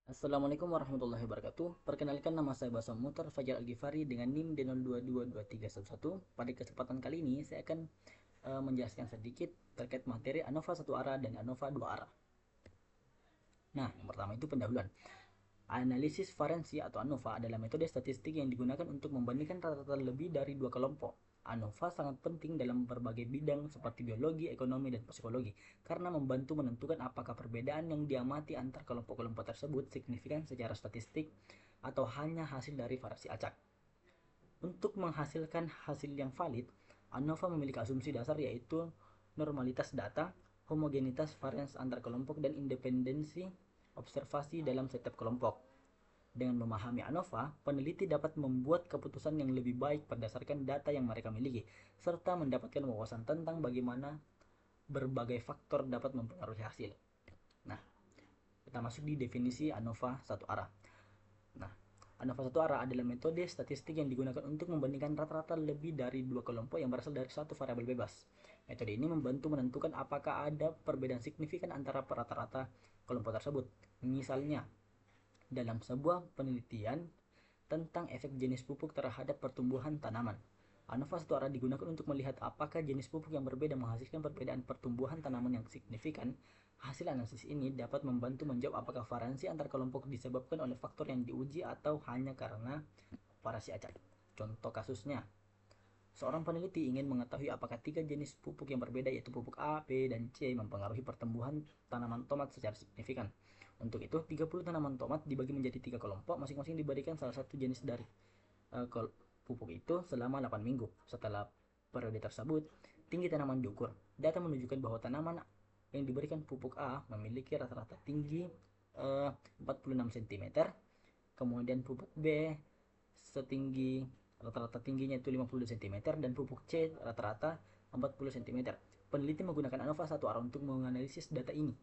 Assalamualaikum warahmatullahi wabarakatuh. Perkenalkan, nama saya Basam Mutar Fajar Al-Ghifari dengan NIM D02223311. Pada kesempatan kali ini saya akan menjelaskan sedikit terkait materi ANOVA satu arah dan ANOVA dua arah. Nah, yang pertama itu pendahuluan. Analisis valensi atau ANOVA adalah metode statistik yang digunakan untuk membandingkan rata-rata lebih dari dua kelompok. ANOVA sangat penting dalam berbagai bidang seperti biologi, ekonomi, dan psikologi karena membantu menentukan apakah perbedaan yang diamati antar kelompok-kelompok tersebut signifikan secara statistik atau hanya hasil dari variasi acak. Untuk menghasilkan hasil yang valid, ANOVA memiliki asumsi dasar yaitu normalitas data, homogenitas varians antar kelompok, dan independensi observasi dalam setiap kelompok. Dengan memahami ANOVA, peneliti dapat membuat keputusan yang lebih baik berdasarkan data yang mereka miliki, serta mendapatkan wawasan tentang bagaimana berbagai faktor dapat mempengaruhi hasil. Nah, kita masuk di definisi ANOVA satu arah. Nah, ANOVA satu arah adalah metode statistik yang digunakan untuk membandingkan rata-rata lebih dari dua kelompok yang berasal dari satu variabel bebas. Metode ini membantu menentukan apakah ada perbedaan signifikan antara rata-rata kelompok tersebut. Misalnya, dalam sebuah penelitian tentang efek jenis pupuk terhadap pertumbuhan tanaman, ANOVA satu arah digunakan untuk melihat apakah jenis pupuk yang berbeda menghasilkan perbedaan pertumbuhan tanaman yang signifikan. Hasil analisis ini dapat membantu menjawab apakah variasi antar kelompok disebabkan oleh faktor yang diuji atau hanya karena variasi acak. Contoh kasusnya, seorang peneliti ingin mengetahui apakah tiga jenis pupuk yang berbeda yaitu pupuk A, B, dan C mempengaruhi pertumbuhan tanaman tomat secara signifikan. Untuk itu, 30 tanaman tomat dibagi menjadi tiga kelompok, masing-masing diberikan salah satu jenis dari pupuk itu selama 8 minggu. Setelah periode tersebut, tinggi tanaman diukur. Data menunjukkan bahwa tanaman yang diberikan pupuk A memiliki rata-rata tinggi 46 cm, kemudian pupuk B setinggi rata-rata tingginya itu 50 cm, dan pupuk C rata-rata 40 cm. Peneliti menggunakan ANOVA satu arah untuk menganalisis data ini.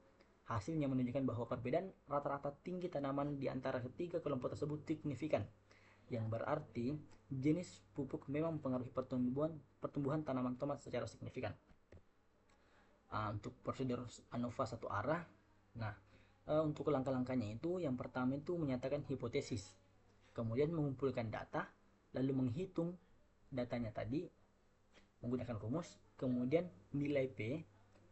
Hasilnya menunjukkan bahwa perbedaan rata-rata tinggi tanaman di antara ketiga kelompok tersebut signifikan, yang berarti jenis pupuk memang mempengaruhi pertumbuhan tanaman tomat secara signifikan. Untuk prosedur ANOVA satu arah, nah untuk langkah-langkahnya itu, yang pertama itu menyatakan hipotesis, kemudian mengumpulkan data, lalu menghitung datanya tadi menggunakan rumus, kemudian nilai P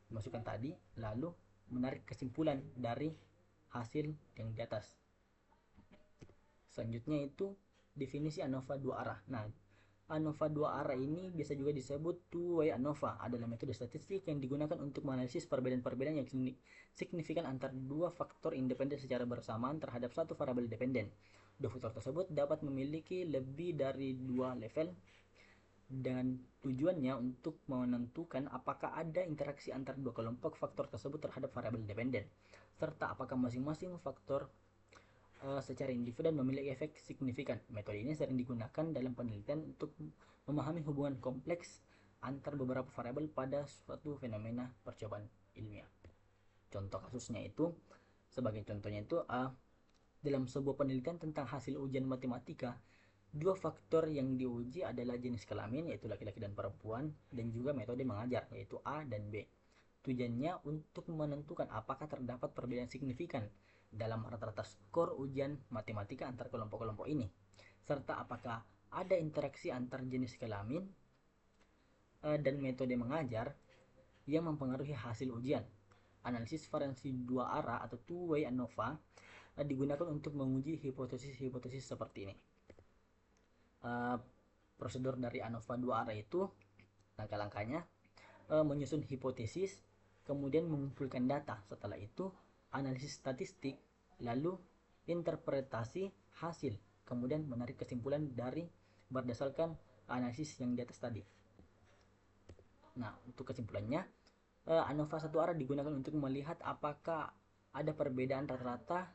dimasukkan tadi, lalu menarik kesimpulan dari hasil yang di atas. Selanjutnya itu definisi ANOVA dua arah. Nah, ANOVA dua arah ini biasa juga disebut two-way ANOVA, adalah metode statistik yang digunakan untuk menganalisis perbedaan-perbedaan yang signifikan antara dua faktor independen secara bersamaan terhadap satu variabel dependen. Dua faktor tersebut dapat memiliki lebih dari dua level, dengan tujuannya untuk menentukan apakah ada interaksi antara dua kelompok faktor tersebut terhadap variabel dependen, serta apakah masing-masing faktor secara individu memiliki efek signifikan. Metode ini sering digunakan dalam penelitian untuk memahami hubungan kompleks antar beberapa variabel pada suatu fenomena percobaan ilmiah. Contoh kasusnya itu, sebagai contohnya itu, dalam sebuah penelitian tentang hasil ujian matematika, dua faktor yang diuji adalah jenis kelamin, yaitu laki-laki dan perempuan, dan juga metode mengajar, yaitu A dan B. Tujuannya untuk menentukan apakah terdapat perbedaan signifikan dalam rata-rata skor ujian matematika antar kelompok-kelompok ini, serta apakah ada interaksi antar jenis kelamin dan metode mengajar yang mempengaruhi hasil ujian. Analisis variasi dua arah atau two-way ANOVA digunakan untuk menguji hipotesis-hipotesis seperti ini. Prosedur dari ANOVA dua arah itu, langkah-langkahnya, menyusun hipotesis, kemudian mengumpulkan data, setelah itu analisis statistik, lalu interpretasi hasil, kemudian menarik kesimpulan dari berdasarkan analisis yang di atas tadi. Nah, untuk kesimpulannya, ANOVA satu arah digunakan untuk melihat apakah ada perbedaan rata-rata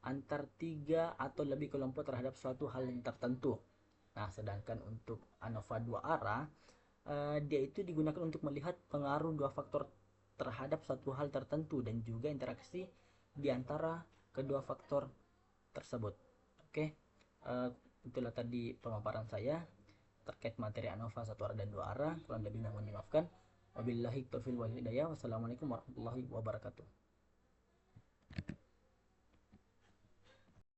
antar tiga atau lebih kelompok terhadap suatu hal yang tertentu. Nah, sedangkan untuk ANOVA dua arah, dia itu digunakan untuk melihat pengaruh dua faktor terhadap satu hal tertentu dan juga interaksi di antara kedua faktor tersebut. Oke, itulah tadi pemaparan saya terkait materi ANOVA satu arah dan dua arah. Kurang lebihnya mohon dimaafkan. Wabillahi taufiq wal hidayah. Wassalamualaikum warahmatullahi wabarakatuh.